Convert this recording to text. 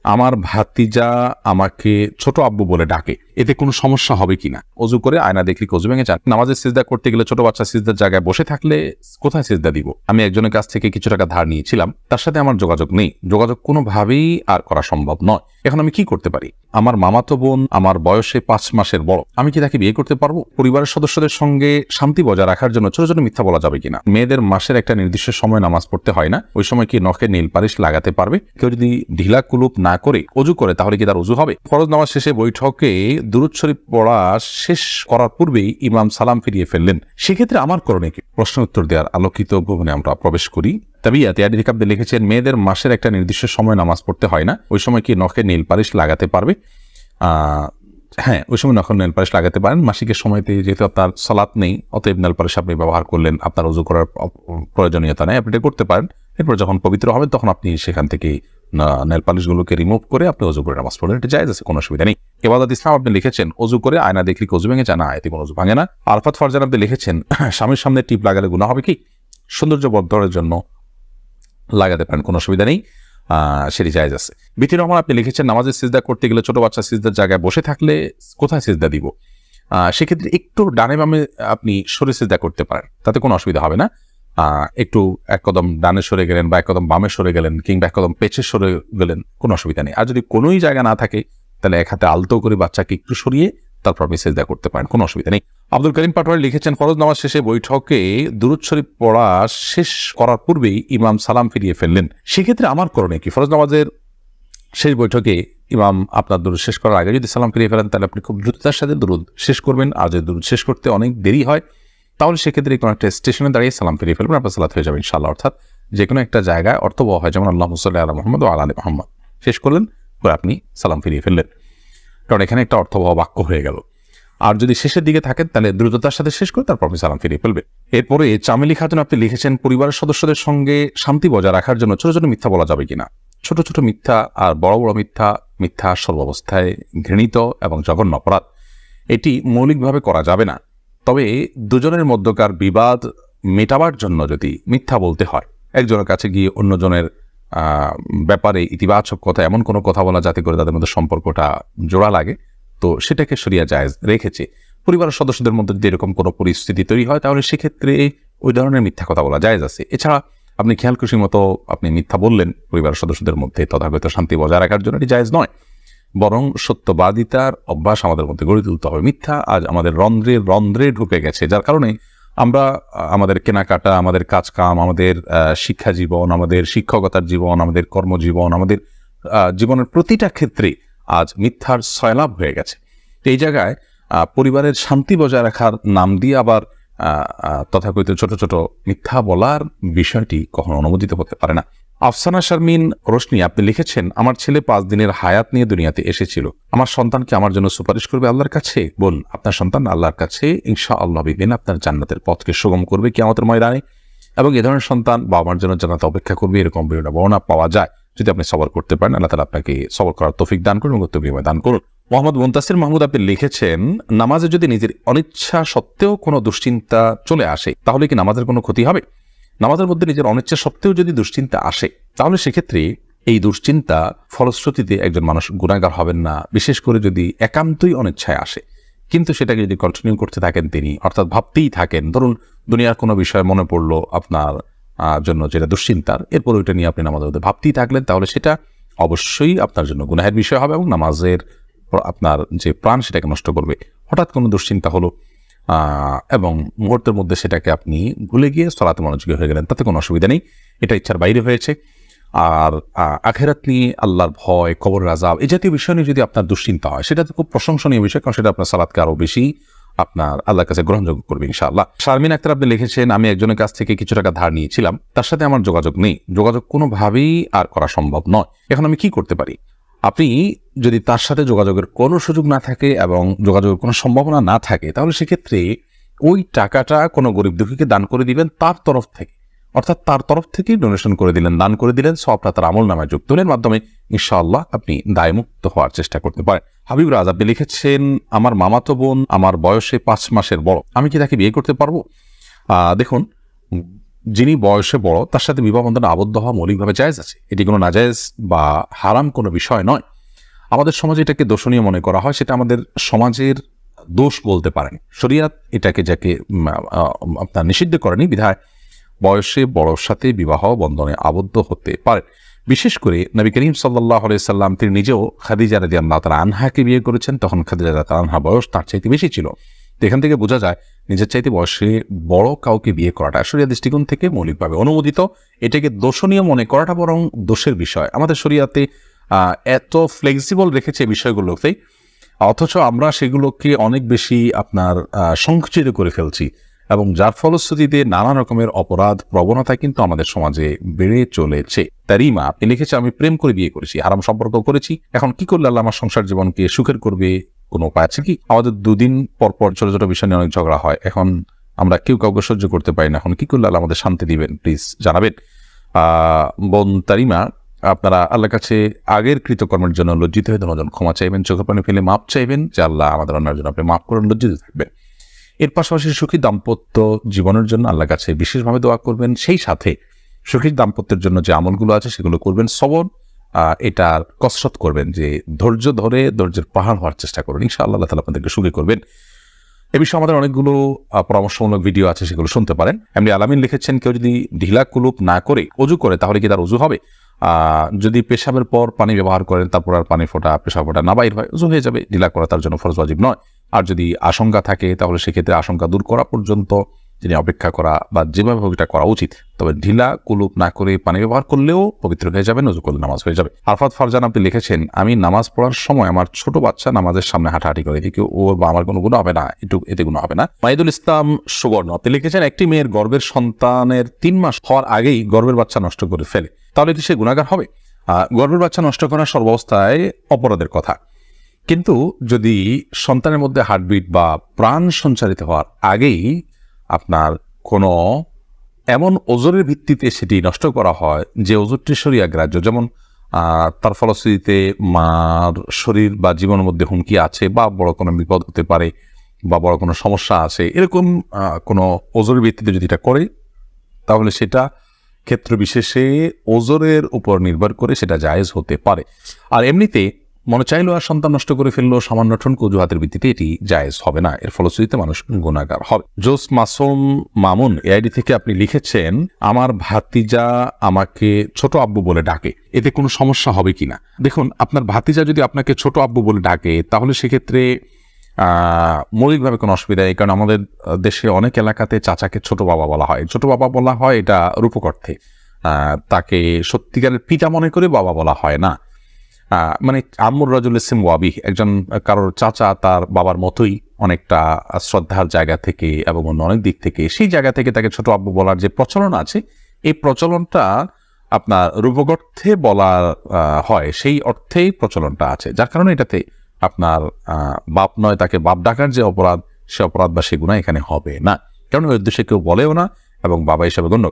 আমার ভাতিজা আমাকে ছোট আব্বু বলে ডাকে, এতে কোনো সমস্যা হবে কিনা? অজু করে আয়না দেখলি অজু ভেঙে যান। নামাজের সিজদা করতে গেলে ছোট বাচ্চা সিজদার জায়গায় বসে থাকলে কোথায় সিজদা দিব? আমি একজনের কাছ থেকে কিছু টাকা ধার নিয়েছিলাম, তার সাথে আমার যোগাযোগ নেই, যোগাযোগ কোনোভাবেই আর করা সম্ভব নয়। এখন আমি কি করতে পারি? আমার মামাতো বোন আমার বয়সে 5 মাসের বড়, আমি কি তাকে বিয়ে করতে পারবো? পরিবারের সদস্যদের সঙ্গে শান্তি বজায় রাখার জন্য ছোট ছোট মিথ্যা বলা যাবে কিনা? মেয়েদের মাসের একটা নির্দিষ্ট সময় নামাজ পড়তে হয় না, ওই সময় কি নখে নীল পালিশ লাগাতে পারবে? কেউ যদি ঢিলা কুলুপ না করে অজু করে তাহলে কি তার অজু হবে? ফরজ নামাজ শেষে বৈঠকে দুরূদ শরীফ পড়া শেষ করার পূর্বেই ইমাম সালাম ফিরিয়ে ফেললেন, সেক্ষেত্রে আমার করণীয় কি? প্রশ্ন উত্তর দেওয়ার আলোকিত ভবনে আমরা প্রবেশ করি। তাবিয়াত ইয়াদি কাব্দে লিখেছেন, মেয়েদের মাসের একটা নির্দিষ্ট সময় নামাজ পড়তে হয় না, ওই সময় কি নখে নীল পালিশ লাগাতে পারবে? হ্যাঁ, ওই সময় নখে নেল পালিশ লাগাতে পারেন। মাসিকের সময়তে যেহেতু আপনার সালাত নেই, অতএব নেল পালিশ আপনি ব্যবহার করলেন, আপনার ওযু করার প্রয়োজনীয়তা নেই, আপনি এটা করতে পারেন। এরপর যখন পবিত্র হবেন তখন আপনি সেখান থেকে নেল পালিশগুলোকে রিমুভ করে আপনি ওযু করে নামাজ পড়লেন, এটা জায়েজ আছে, কোনো অসুবিধা নেই। ইবাদত ইসলাম আপনি লিখেছেন, ওযু করে আয়না দেখলি ওযু ভেঙে যায় না, এতে কোনো ওযু ভাঙে না। আরফাত ফারজান আপনি লিখেছেন, স্বামীর সামনে টিপ লাগালে গুনাহ হবে কি? সৌন্দর্য বর্ধনের জন্য লাগাতে পারেন, কোনো অসুবিধা নেই, সেটি জায়েজ আছে। বিথি রহমান আপনি লিখেছেন, নামাজের সিজদা করতে গেলে ছোট বাচ্চা সিজদার জায়গায় বসে থাকলে কোথায় সিজদা দিব? সেক্ষেত্রে একটু ডানে বামে আপনি সরে সিজদা করতে পারেন, তাতে কোনো অসুবিধা হবে না। একটু এক কদম ডানে সরে গেলেন বা এক কদম বামে সরে গেলেন কিংবা এক কদম পেছে সরে গেলেন, কোনো অসুবিধা নেই। আর যদি কোনোই জায়গা না থাকে তাহলে এক হাতে আলতো করে বাচ্চাকে একটু সরিয়ে তারপর আপনি সিজদা করতে পারেন, কোনো অসুবিধা নেই। আব্দুল করিম পাটোয়ারি লিখেছেন, ফরজ নামাজ শেষে বৈঠকে দুরূদ শরীফ পড়া শেষ করার পূর্বেই ইমাম সালাম ফিরিয়ে ফেললেন, সেক্ষেত্রে আমার করণীয় কি? ফরজ নামাজের শেষ বৈঠকে ইমাম আপনার দুরূদ শেষ করার আগে যদি সালাম ফিরিয়ে ফেলেন তাহলে আপনি খুব দ্রুততার সাথে দুরূদ শেষ করবেন। আর যদি দুরূদ শেষ করতে অনেক দেরি হয় তাহলে সেক্ষেত্রে কোনো একটা স্টেশনে দাঁড়িয়ে সালাম ফিরিয়ে ফেলবেন, আপনার সালাত হয়ে যাবে ইনশাআল্লাহ। অর্থাৎ যে কোনো একটা জায়গায় অর্থবহ হয়, যেমন আল্লাহুম্মা সাল্লি আলা মুহাম্মাদ ওয়া আলা আলি মুহাম্মাদ শেষ করলেন, পরে আপনি সালাম ফিরিয়ে ফেললেন, কারণ এখানে একটা অর্থবহ বাক্য হয়ে গেল। আর যদি শেষের দিকে থাকেন তাহলে দ্রুততার সাথে শেষ করে তারপর আপনি সালাম ফিরিয়ে ফেলবেন। এরপরে চামেলি খাতুন আপনি লিখেছেন, পরিবারের সদস্যদের সঙ্গে শান্তি বজায় রাখার জন্য ছোট ছোট মিথ্যা বলা যাবে কিনা? ছোট ছোট মিথ্যা আর বড় বড় মিথ্যা, মিথ্যা সর্বাবস্থায় ঘৃণিত এবং জঘন্য অপরাধ, এটি মৌলিকভাবে করা যাবে না। তবে দুজনের মধ্যকার বিবাদ মেটাবার জন্য যদি মিথ্যা বলতে হয়, একজনের কাছে গিয়ে অন্যজনের ব্যাপারে ইতিবাচক কথা, এমন কোনো কথা বলা যাতে করে তাদের মধ্যে সম্পর্কটা জোড়া লাগে, তো সেটাকে শরিয়া জায়েজ রেখেছে। পরিবারের সদস্যদের মধ্যে যদি এরকম কোনো পরিস্থিতি তৈরি হয় তাহলে সেক্ষেত্রে ওই ধরনের মিথ্যা কথা বলা জায়েজ আছে। এছাড়া আপনি খেয়াল খুশির মতো আপনি মিথ্যা বললেন পরিবারের সদস্যদের মধ্যে তথাগত শান্তি বজায় রাখার জন্য, এটি জায়েজ নয়। বরং সত্যবাদিতার অভ্যাস আমাদের মধ্যে গড়ে তুলতে হবে। মিথ্যা আজ আমাদের রন্ধ্রে রন্ধ্রে ঢুকে গেছে, যার কারণে আমরা আমাদের কেনাকাটা, আমাদের কাজকাম, আমাদের শিক্ষা জীবন, আমাদের শিক্ষকতার জীবন, আমাদের কর্মজীবন, আমাদের জীবনের প্রতিটা ক্ষেত্রে আজ মিথ্যার সয়লাভ হয়ে গেছে। এই জায়গায় পরিবারের শান্তি বজায় রাখার নাম দিয়ে আবার তথাকথিত ছোট ছোট মিথ্যা বলার বিষয়টি কখনো অনুমোদিত হতে পারে না। আফসানা শারমিন রোশনি আপনি লিখেছেন, আমার ছেলে 5 দিনের হায়াত নিয়ে দুনিয়াতে এসেছিল, আমার সন্তানকে আমার জন্য সুপারিশ করবে আল্লাহর কাছে? বল, আপনার সন্তান আল্লাহর কাছে ইনশাআল্লাহ বিদিন আপনার জান্নাতের পথকে সুগম করবে কিয়ামতের ময়দানে, এবং এ ধরনের সন্তান বাবা মার জন্য জান্নাতে অপেক্ষা করবে, এরকম বিভিন্ন বর্ণনা পাওয়া যায়। যদি আপনি সবর করতে পারেন, আল্লাহ তাআলা আপনাকে সবর করার তৌফিক দান করুন এবং উত্তম বিনিময় দান করুন। মোহাম্মদ মুনতাসির মাহমুদ আপনি লিখেছেন, নামাজে যদি নিজের অনিচ্ছা সত্ত্বেও কোনো দুশ্চিন্তা চলে আসে তাহলে কি নামাজের কোনো ক্ষতি হবে? নামাজের মধ্যে নিজের অনিচ্ছা সত্ত্বেও যদি দুশ্চিন্তা আসে তাহলে সেক্ষেত্রে এই দুশ্চিন্তা ফলশ্রুতিতে একজন মানুষ গুনাহগার হবেন না, বিশেষ করে যদি একান্তই অনিচ্ছায় আসে। কিন্তু সেটাকে যদি কন্টিনিউ করতে থাকেন তিনি, অর্থাৎ ভাবতেই থাকেন, ধরুন দুনিয়ার কোনো বিষয় মনে পড়লো আপনার জন্য যেটা দুশ্চিন্তার, এরপর ওইটা নিয়ে আপনি নামাজের মধ্যে ভাবতেই থাকলেন, তাহলে সেটা অবশ্যই আপনার জন্য গুনাহের বিষয় হবে এবং নামাজের আপনার যে প্রাণ সেটাকে নষ্ট করবে। হঠাৎ কোনো দুশ্চিন্তা হলো এবং মুহূর্তের মধ্যে সেটাকে আপনি ভুলে গিয়ে সালাতে মনোযোগী হয়ে গেলেন, তাতে কোনো অসুবিধা নেই, এটা ইচ্ছার বাইরে হয়েছে। আর আখিরাত নিয়ে, আল্লাহর ভয়, কবরের আযাব, এই জাতীয় বিষয় নিয়ে যদি আপনার দুশ্চিন্তা হয় সেটা তো খুব প্রশংসনীয় বিষয়, কারণ সেটা আপনার সালাতকে আরো বেশি আপনার আল্লাহর কাছে গ্রহণযোগ্য করবে ইনশাআল্লাহ। শারমিন আক্তার আপনি লিখেছেন, আমি একজনের কাছ থেকে কিছু টাকা ধার নিয়েছিলাম, তার সাথে আমার যোগাযোগ নেই, যোগাযোগ কোনোভাবেই আর করা সম্ভব নয়। এখন আমি কি করতে পারি? আপনি যদি তার সাথে যোগাযোগের কোনো সুযোগ না থাকে এবং যোগাযোগের কোনো সম্ভাবনা না থাকে তাহলে সেক্ষেত্রে ওই টাকাটা কোনো গরিব দুঃখীকে দান করে দিবেন তার তরফ থেকে, অর্থাৎ তার তরফ থেকেই ডোনেশন করে দিলেন, দান করে দিলেন, সবটা তার আমল নামায় যুক্ত হলেন, মাধ্যমে ইনশাআল্লাহ আপনি দায়মুক্ত হওয়ার চেষ্টা করতে পারেন। হাবিব রাজ আপনি লিখেছেন, আমার মামাতো বোন আমার বয়সে 5 মাসের বড়, আমি কি তাকে বিয়ে করতে পারবো? দেখুন, যিনি বয়সে বড় তার সাথে বিবাহ বন্ধনে আবদ্ধ হওয়া মৌলিকভাবে জায়েজ আছে, এটি কোনো নাজায়েজ বা হারাম কোনো বিষয় নয়। আমাদের সমাজে এটাকে দোষণীয় মনে করা হয়, সেটা আমাদের সমাজের দোষ বলতে পারেন। শরিয়াত এটাকে যাকে আপনার নিষিদ্ধ করেনি, বিধায় বয়সে বড়র সাথে বিবাহ বন্ধনে আবদ্ধ হতে পারেন। বিশেষ করে নবী করিম সাল্লাল্লাহু আলাইহি সাল্লাম তিনি নিজেও খাদিজা রাদিয়াল্লাহু তাআলা আনহাকে বিয়ে করেছেন, তখন খাদিজা রাদিয়াল্লাহু তাআলা আনহা বয়স তার চাইতে বেশি ছিল। এখান থেকে বোঝা যায় নিজের চাইতে বয়সে বড় কাউকে বিয়ে করাটা শরিয়া দৃষ্টিকোণ থেকে মৌলিকভাবে অনুমোদিত। এটাকে দোষণীয় মনে করাটা বরং দোষের বিষয়। আমাদের শরিয়াতে এত ফ্লেক্সিবল রেখেছে বিষয়গুলোতে, অথচ আমরা সেগুলোকে অনেক বেশি আপনার সংকুচিত করে ফেলছি, এবং যার ফলশ্রুতিতে নানা রকমের অপরাধ প্রবণতা কিন্তু আমাদের সমাজে বেড়ে চলেছে। তারিমা আপনি লিখেছে, আমি প্রেম করে বিয়ে করেছি, হারাম সম্পর্ক করেছি, এখন কি করলে আল্লাহ আমার সংসার জীবনকে সুখের করবে, কোনো উপায় আছে কি? আমাদের দুদিন পর পর ছোট ছোট বিষয় নিয়ে অনেক ঝগড়া হয়, এখন আমরা কেউ কাউকে সহ্য করতে পারি না, এখন কি করলে আল্লাহ আমাদের শান্তি দিবেন, প্লিজ জানাবেন। বোন তারিমা, আপনারা আল্লাহর কাছে আগের কৃতকর্মের জন্য লজ্জিত হয়ে ধন্যবাদ ক্ষমা চাইবেন, চোখের পানি ফেলে মাপ চাইবেন যে আল্লাহ আমাদের অন্যার জন্য আপনি মাফ করেন, লজ্জিত থাকবেন। এর পাশাপাশি সুখী দাম্পত্য জীবনের জন্য আল্লাহর কাছে বিশেষভাবে দোয়া করবেন, সেই সাথে সুখী দাম্পত্যের জন্য যে আমলগুলো আছে সেগুলো করবেন, সবর এটার কসরত করবেন, যে ধৈর্য ধরে ধৈর্যের পাহাড় হওয়ার চেষ্টা করবেন, ইনশাআল্লাহ আল্লাহ তাআলা আপনাদেরকে সুখী করবেন। এ বিষয়ে আমাদের অনেকগুলো পরামর্শমূলক ভিডিও আছে, সেগুলো শুনতে পারেন। এমনি আলামিন লিখেছেন, কেউ যদি ঢিলা কুলুপ না করে অজু করে তাহলে কি তার অজু হবে? যদি পেশাবের পর পানি ব্যবহার করেন, তারপর আর পানি ফোটা পেশাব ফোটা না বাইর হয়, অজু হয়ে যাবে, ঢিলা করা তার জন্য ফরজ ওয়াজিব নয়। আর যদি আশঙ্কা থাকে তাহলে সেক্ষেত্রে আশঙ্কা দূর করা পর্যন্ত তিনি অপেক্ষা করা বা যেভাবে হোক এটা করা উচিত। তবে ঢিলা কুলুপ না করে পানি ব্যবহার করলেও পবিত্র হয়ে যাবে, অজু করলে নামাজ হয়ে যাবে। আরফাত ফারজান আপনি লিখেছেন, আমি নামাজ পড়ার সময় আমার ছোট বাচ্চা নামাজের সামনে হাঁটাহাঁটি করে, এতে ওর বা আমার কোনো গুণ হবে না, এতে গুণ হবে না। মাইদুল ইসলাম সুবর্ণ আপনি লিখেছেন, একটি মেয়ের গর্ভের সন্তানের 3 মাস হওয়ার আগেই গর্ভের বাচ্চা নষ্ট করে ফেলে, তাহলে কি সে গুনাহগার হবে? গর্ভের বাচ্চা নষ্ট করা সর্বাবস্থায় অপরাধের কথা, কিন্তু যদি সন্তানের মধ্যে হার্টবিট বা প্রাণ সঞ্চারিত হওয়ার আগেই আপনার কোনো এমন ওজরের ভিত্তিতে সেটি নষ্ট করা হয় যে ওজরটি শরিয়া গ্রাহ্য, যেমন তার ফলশ্রুতিতে মার শরীর বা জীবনের মধ্যে হুমকি আছে, বা বড় কোনো বিপদ হতে পারে, বা বড় কোনো সমস্যা আছে, এরকম কোনো ওজরের ভিত্তিতে যদি এটা করে, তাহলে সেটা ক্ষেত্র বিশেষে ওজরের উপর নির্ভর করে সেটা জায়েজ হতে পারে। আর এমনিতে মনে চাইলো আর সন্তান নষ্ট করে ফেললো সামান্য ঠনকো অজুহাতের ভিত্তিতে, এটি জায়েজ হবে না, এর ফলশ্রুতিতে মানুষ গুনাহগার হবে। জোস মাসুম মামুন এআইডি থেকে আপনি লিখেছেন, আমার ভাতিজা আমাকে ছোট আব্বু বলে ডাকে, এতে কোনো সমস্যা হবে কিনা? দেখুন, আপনার ভাতিজা যদি আপনাকে ছোট আব্বু বলে ডাকে তাহলে সেক্ষেত্রে মৌলিকভাবে কোনো অসুবিধা নেই, কারণ আমাদের দেশে অনেক এলাকাতে চাচাকে ছোট বাবা বলা হয়। ছোট বাবা বলা হয় এটা রূপক অর্থে, তাকে সত্যিকারের পিতা মনে করে বাবা বলা হয় না। মানে আম্মুর রাজুল ইসলাম ওয়াবি, একজন কারোর চাচা তার বাবার মতোই অনেকটা শ্রদ্ধার জায়গা থেকে এবং অন্য অনেক দিক থেকে, সেই জায়গা থেকে তাকে ছোট আব্বু বলার যে প্রচলন আছে, এই প্রচলনটা আপনার রূপক অর্থে বলা হয়, সেই অর্থেই প্রচলনটা আছে, যার কারণে এটাতে আপনার বাপ নয় তাকে বাপ ডাকার যে অপরাধ, সে অপরাধ বা সে গুনাহ এখানে হবে না, কারণ ওই উদ্দেশ্যে কেউ বলেও না এবং বাবা হিসাবে গণ্য